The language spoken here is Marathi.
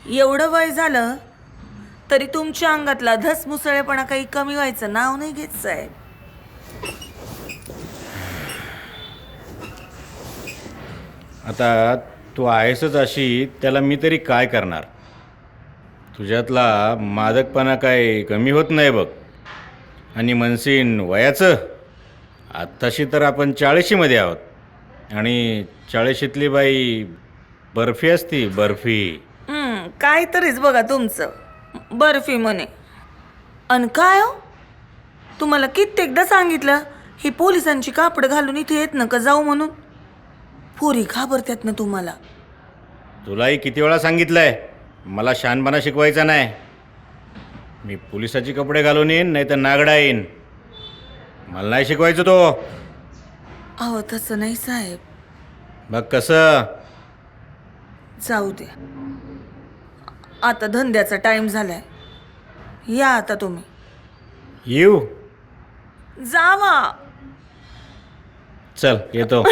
एवढं वय झालं तरी तुमच्या अंगातला धसमुसळेपणा काही कमी व्हायचं नाव नाही घेत साहेब. आता तू आहेसच अशी, त्याला मी तरी काय करणार. तुझ्यातला मादकपणा काय कमी होत नाही बघ. आणि म्हणशीन वयाचं, आत्ताशी तर आपण 40मध्ये आहोत आणि 40तली बाई बर्फी असती, बर्फी. काय तरीच बघा तुमचं, बर्फी म्हणे. अन काय हो, तुम्हाला कित्येकदा सांगितलं ही पोलिसांची कापड घालून इथे येत नका जाऊ म्हणून. पोरी घाबरत्यात ना तुम्हाला. तुलाही किती वेळा सांगितलंय मला शहाणपणा शिकवायचा नाही. मी पोलिसाचे कपडे घालून येईन नाही तर नागडा येईन. मला नाही शिकवायचं तो. अहो तसं नाही साहेब. बघ कसं. जाऊ द्या, आता धंद्याचा टाइम झालाय. या आता तुम्ही. येऊ. जावा. चल येतो.